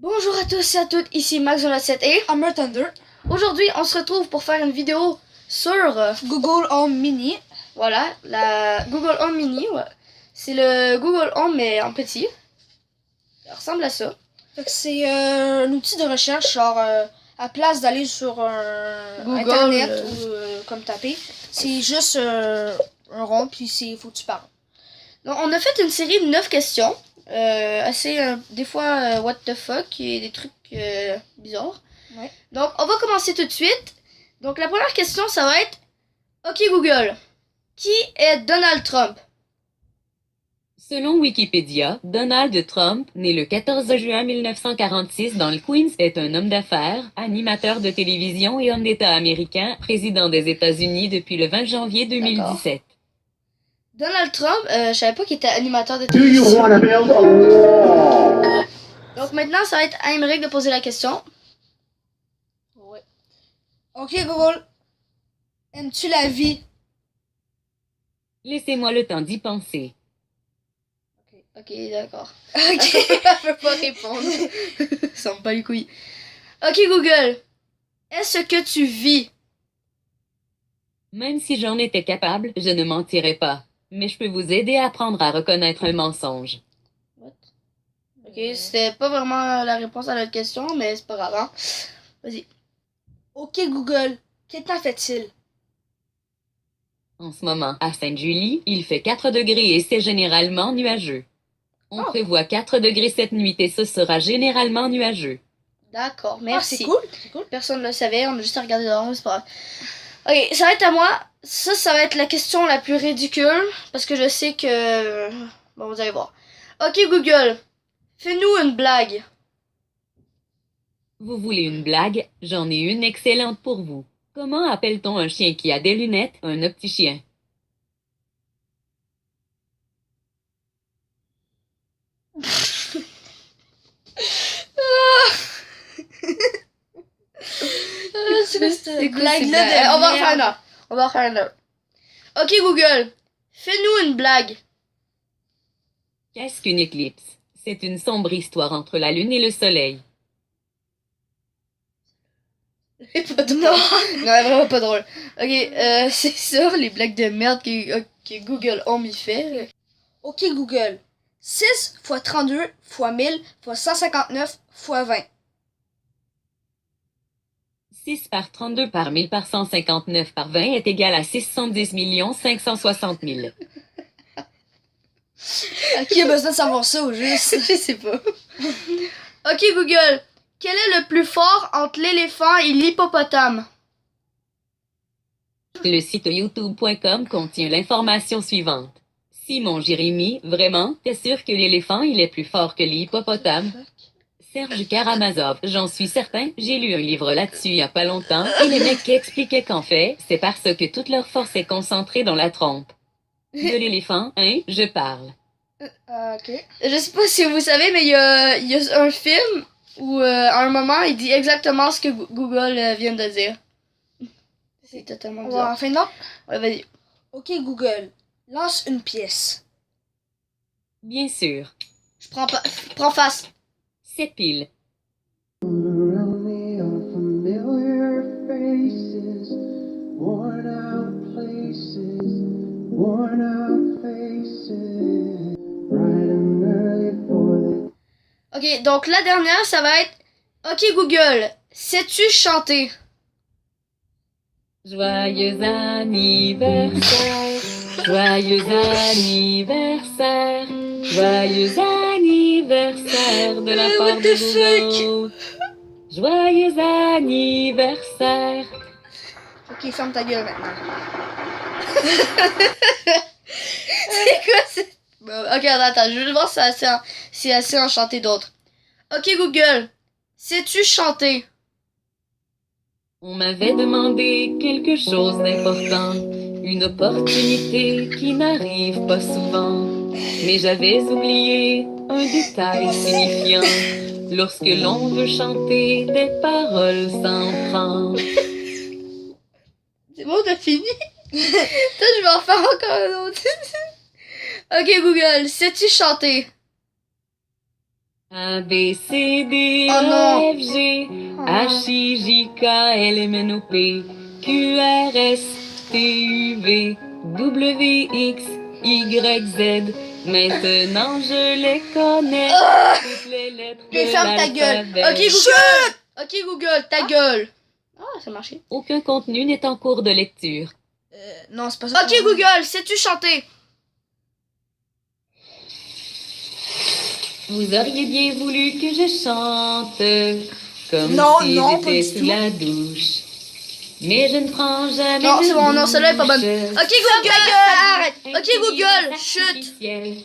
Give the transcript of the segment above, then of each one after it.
Bonjour à tous et à toutes, ici Max de la 7 et Hammer Thunder. aujourd'hui on se retrouve pour faire une vidéo sur Google Home Mini. voilà, la Google Home Mini. Ouais. C'est le Google Home mais en petit. Ça ressemble à ça. C'est un outil de recherche, genre à place d'aller sur Google, Internet ou comme taper, c'est juste un rond puis faut que tu parles. Donc on a fait une série de 9 questions. Assez des fois what the fuck et des trucs bizarres. Ouais. Donc on va commencer tout de suite. Donc la première question ça va être OK Google, qui est Donald Trump? Selon Wikipédia, Donald Trump, né le 14 juin 1946 dans le Queens, est un homme d'affaires, animateur de télévision et homme d'État américain, président des États-Unis depuis le 20 janvier 2017. Donald Trump, je savais pas qu'il était animateur de télévision. Donc maintenant, ça va être à Émeric de poser la question. Ouais. OK Google, aimes-tu la vie? Laissez-moi le temps d'y penser. Ok, d'accord. OK. Elle peut pas répondre. Ça me bat les couilles. Ok Google, est-ce que tu vis? Même si j'en étais capable, je ne mentirais pas. Mais je peux vous aider à apprendre à reconnaître un mensonge. What? Ok, c'était pas vraiment la réponse à notre question, mais c'est pas grave. Hein? Vas-y. OK Google, quel temps fait-il? En ce moment, à Sainte-Julie, il fait 4 degrés et c'est généralement nuageux. On prévoit 4 degrés cette nuit et ce sera généralement nuageux. D'accord, Ah, merci. c'est cool, c'est cool. Personne ne le savait, on a juste à regarder dehors, c'est pas grave. Ok, ça va être à moi. Ça va être la question la plus ridicule, parce que je sais que... Bon, vous allez voir. Ok Google, fais-nous une blague. Vous voulez une blague? J'en ai une excellente pour vous. Comment appelle-t-on un chien qui a des lunettes? Un opticien. C'est quoi cette blague-là de On va en merde? faire une autre. On va en faire une autre. Ok Google, fais-nous une blague. Qu'est-ce qu'une éclipse? C'est une sombre histoire entre la lune et le soleil. C'est pas drôle. Non, vraiment pas drôle. Ok, c'est ça, les blagues de merde que Google Home y fait. OK Google, 6 x 32 x 1000 x 159 x 20. 6 par 32 par 1000 par 159 par 20 est égal à 610 560 000. Qui a besoin de savoir ça au juste? Je sais pas. Ok Google, quel est le plus fort entre l'éléphant et l'hippopotame? Le site youtube.com contient l'information suivante. Simon Jérémy, vraiment, t'es sûr que l'éléphant il est plus fort que l'hippopotame? Serge Karamazov, j'en suis certain, j'ai lu un livre là-dessus il y a pas longtemps, et les mecs qui expliquaient qu'en fait, c'est parce que toute leur force est concentrée dans la trompe. De l'éléphant, hein, je parle. OK. Je sais pas si vous savez, mais il y a un film où à un moment il dit exactement ce que Google vient de dire. C'est totalement On va bizarre. en fin d'autre. Ouais, vas-y. OK Google, lance une pièce. Bien sûr. Je prends face. 7 piles. Around me are familiar faces, worn out places, worn out faces, bright and early for the Ok, donc la dernière, ça va être... Ok Google, sais-tu chanter? Joyeux anniversaire, joyeux anniversaire, joyeux anniversaire de la part de Google. Joyeux anniversaire. OK, ferme ta gueule maintenant. C'est quoi c'est... Bon, ok, attends, je vais voir si c'est assez enchanté d'autres. Ok Google, sais-tu chanter? On m'avait demandé quelque chose d'important, une opportunité qui n'arrive pas souvent. Mais j'avais oublié un détail signifiant. Lorsque l'on veut chanter, des paroles s'en prend. C'est bon, t'as fini? Toi, je vais en faire encore un autre. Ok Google, sais-tu chanter? A, B, C, D, Oh non. E, F, G, H, I, J, K, L, M, N, O, P, Q, R, S, T, U, V, W, X, Y, Z. Maintenant, je les connais. Toutes les lettres Tu de fermes ta gueule. l'alphabet. Ok Google. Ok Google, ta gueule. Ah, ça a marché. Aucun contenu n'est en cours de lecture. Non, c'est pas ça. Ok Google, sais-tu chanter? Vous auriez bien voulu que je chante comme Non, si non, pas j'étais du sous tout. la douche. Mais je ne prends jamais Non, de c'est bon, non, celle-là est pas bonne. douche. Ok Google, arrête. Ok Google, Intelligence chut. artificielle.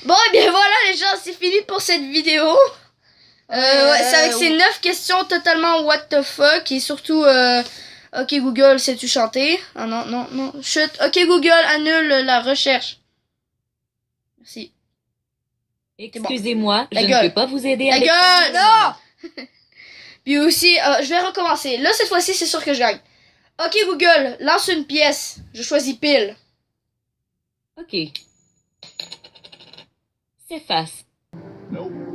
Bon, et bien voilà les gens, c'est fini pour cette vidéo. Ouais, c'est avec ces 9 questions totalement what the fuck et surtout ok Google, sais-tu chanter? Ah non, non, non, chut. Ok Google, annule la recherche. Merci. Excusez-moi, Ta je gueule. ne peux pas vous aider Ta avec gueule, ça. non. Puis aussi, je vais recommencer. Là, cette fois-ci, c'est sûr que je gagne. Ok Google, lance une pièce. Je choisis pile. Ok. S'efface. Nope.